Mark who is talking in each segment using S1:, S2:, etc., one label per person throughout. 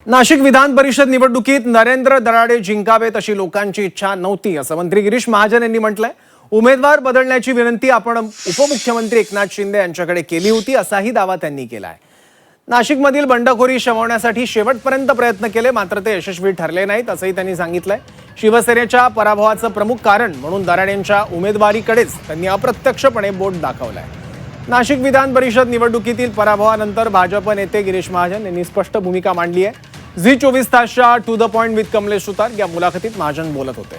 S1: नाशिक विधान परिषद निवडणुकीत नरेंद्र दराडे जिंकावेत अशी लोकांची इच्छा नव्हती असं मंत्री गिरीश महाजन यांनी म्हटलंय। उमेदवार बदलण्याची विनंती आपण उपमुख्यमंत्री एकनाथ शिंदे यांच्याकडे केली होती असाही दावा त्यांनी केलाय। नाशिकमधील बंडखोरी शमवण्यासाठी शेवटपर्यंत प्रयत्न केले मात्र ते यशस्वी ठरले नाहीत असंही त्यांनी सांगितलंय। शिवसेनेच्या पराभवाचं प्रमुख कारण म्हणून दराडेंच्या उमेदवारीकडेच त्यांनी अप्रत्यक्षपणे बोट दाखवलंय। नाशिक विधान परिषद निवडणुकीतील पराभवानंतर भाजप नेते गिरीश महाजन यांनी स्पष्ट भूमिका मांडली आहे। झी 24 तासच्या to the point with Kamlesh Sutar या मुलाखतीत महाजन बोलत होते।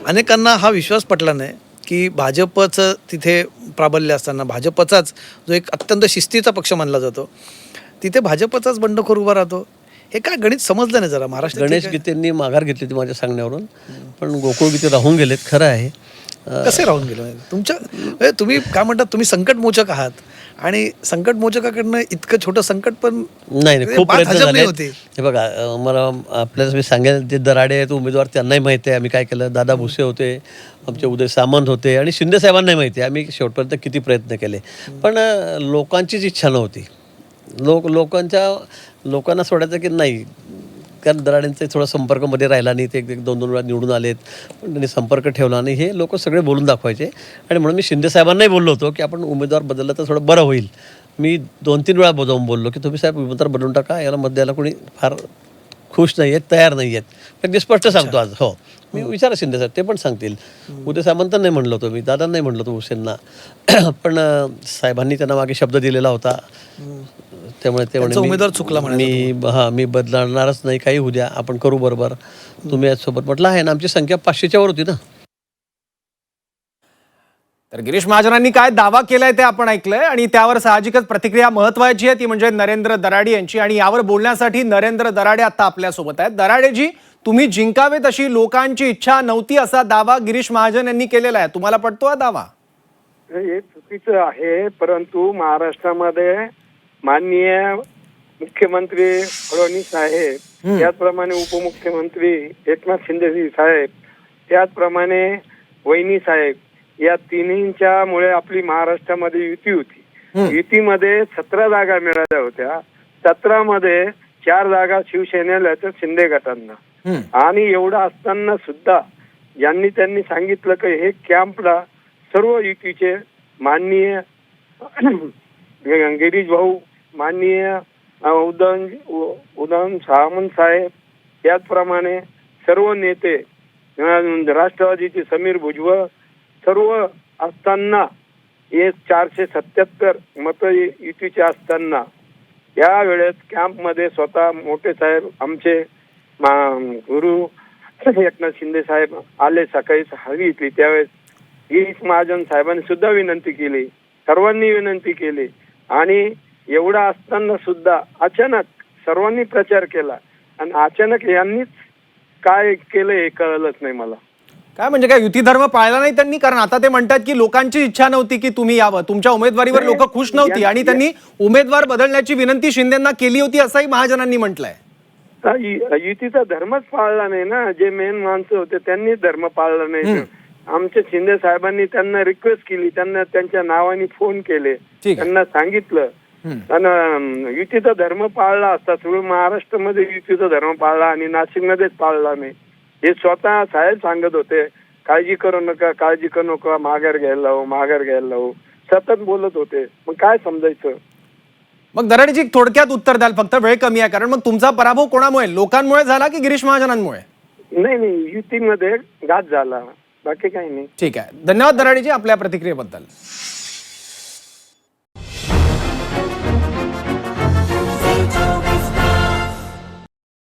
S2: अनेकांना हा विश्वास पटला नाही की भाजपचं तिथे प्राबल्य असताना भाजपचाच जो एक अत्यंत शिस्तीचा पक्ष मानला जातो तिथे भाजपचाच बंडखोर उभा राहतो। हे काय गणित समजलं नाही जरा। महाराष्ट्र
S3: गणेश गीतेंनी माघार घेतली होती माझ्या सांगण्यावरून, पण गोकुळ गीते राहून गेलेत, खरं आहे।
S2: कसे राहून गेलो तुमच्या तुम्ही काय म्हणतात, तुम्ही संकटमोचक आहात आणि संकटमोचकाकडनं इतकं छोटं संकट पण
S3: नाही खूप प्रयत्न झाले
S2: होते।
S3: हे बघा, मला आपल्याला मी सांगेल, जे दराडे आहेत उमेदवार त्यांनाही माहिती आहे आम्ही काय केलं। दादा भुसे होते, आमचे उदय सामंत होते आणि शिंदे साहेबांनाही माहिती आहे आम्ही शेवटपर्यंत किती प्रयत्न केले, पण लोकांचीच इच्छा नव्हती। लोकांना सोडायचं की नाही, कारण दराडेंचा थोडा संपर्कमध्ये राहिला नाही, ते एक दोन वेळा निवडून आलेत पण त्यांनी संपर्क ठेवला नाही, हे लोक सगळे बोलून दाखवायचे। आणि म्हणून मी शिंदे साहेबांनाही बोललो होतो की आपण उमेदवार बदलला तर थोडं बरं होईल। मी 2-3 वेळा जाऊन बोललो की तुम्ही साहेब उमेदवार बदलून टाका, याला मत द्यायला कोणी फार खुश नाही आहेत, तयार नाही आहेत। अगदी स्पष्ट सांगतो आज। हो, मी विचारा शिंदे साहेब, ते पण सांगतील। उदय सामंत नाही म्हणलो होतो मी, दादा नाही म्हणलो होतो हुसेनना, पण साहेबांनी त्यांना मागे शब्द दिलेला होता, त्यामुळे ते
S2: उमेदवार चुकला
S3: मी बदलणारच नाही, काही होऊ द्या, आपण करू बरोबर, तुम्ही यासोबत म्हटलं आहे ना। आमची संख्या 500च्या वर होती ना।
S1: तर गिरीश महाजनांनी काय दावा केलाय ते आपण ऐकलंय आणि त्यावर साहजिकच प्रतिक्रिया महत्त्वाची आहे ती म्हणजे नरेंद्र दराडे यांची। आणि यावर बोलण्यासाठी नरेंद्र दराडे आता आपल्या सोबत आहेत। दराडेजी, तुम्ही जिंकावेत अशी लोकांची इच्छा नव्हती असा दावा गिरीश महाजन यांनी केलेला आहे, तुम्हाला पटतो हा दावा?
S4: हे चुकीचं आहे, परंतु महाराष्ट्रामध्ये माननीय मुख्यमंत्री फडणवीस साहेब, त्याचप्रमाणे उपमुख्यमंत्री एकनाथ शिंदे साहेब, त्याचप्रमाणे वहिनी साहेब, या तिन्हींच्या मुळे आपली महाराष्ट्रामध्ये युती होती। युतीमध्ये 17 जागा मिळाल्या होत्या, 17 मध्ये 4 जागा शिवसेनेला तर शिंदे गटांना। आणि एवढं असताना सुद्धा ज्यांनी त्यांनी सांगितलं की हे कॅम्पला सर्व युतीचे माननीय गिरीश भाऊ, माननीय उदय सामंत साहेब, त्याचप्रमाणे सर्व नेते, राष्ट्रवादीचे समीर भुजबळ, सर्व असताना हे 477 मत युतीचे असताना या वेळेस कॅम्पमध्ये स्वतः मोठे साहेब आमचे गुरु एकनाथ शिंदे साहेब आले, सकाळी हवी घेतली। त्यावेळेस गिरीश महाजन साहेबांनी सुद्धा विनंती केली, सर्वांनी विनंती केली आणि एवढा असताना सुद्धा अचानक सर्वांनी प्रचार केला आणि अचानक यांनीच काय केलं हे कळलंच नाही मला।
S1: काय म्हणजे काय युती धर्म पाळला नाही त्यांनी? कारण आता ते म्हणतात की लोकांची इच्छा नव्हती की तुम्ही यावं, तुमच्या उमेदवारीवर लोक खुश नव्हती आणि त्यांनी उमेदवार बदलण्याची विनंती शिंदेंना केली होती असंही महाजनांनी म्हटलंय।
S4: युतीचा धर्मच पाळला नाही ना, जे मेन माणसं होते त्यांनी धर्म पाळला नाही। आमच्या शिंदे साहेबांनी त्यांना रिक्वेस्ट केली, त्यांना त्यांच्या नावाने फोन केले, त्यांना सांगितलं आणि युतीचा धर्म पाळला असता सर्व महाराष्ट्रामध्ये युतीचा धर्म पाळला आणि नाशिकमध्येच पाळला नाही, हे स्वतः साहेब सांगत होते। काळजी करू नका, काळजी करू नका, माघार घ्यायला लावू, सतत बोलत होते। मग काय समजायचं?
S1: मग दराडेजी थोडक्यात उत्तर द्याल, फक्त वेळ कमी आहे, कारण मग तुमचा पराभव कोणामुळे, लोकांमुळे झाला की गिरीश महाजनांमुळे?
S4: नाही, युतीमध्ये घात झाला, बाकी काही नाही।
S1: ठीक आहे, धन्यवाद दराडेजी आपल्या प्रतिक्रियेबद्दल।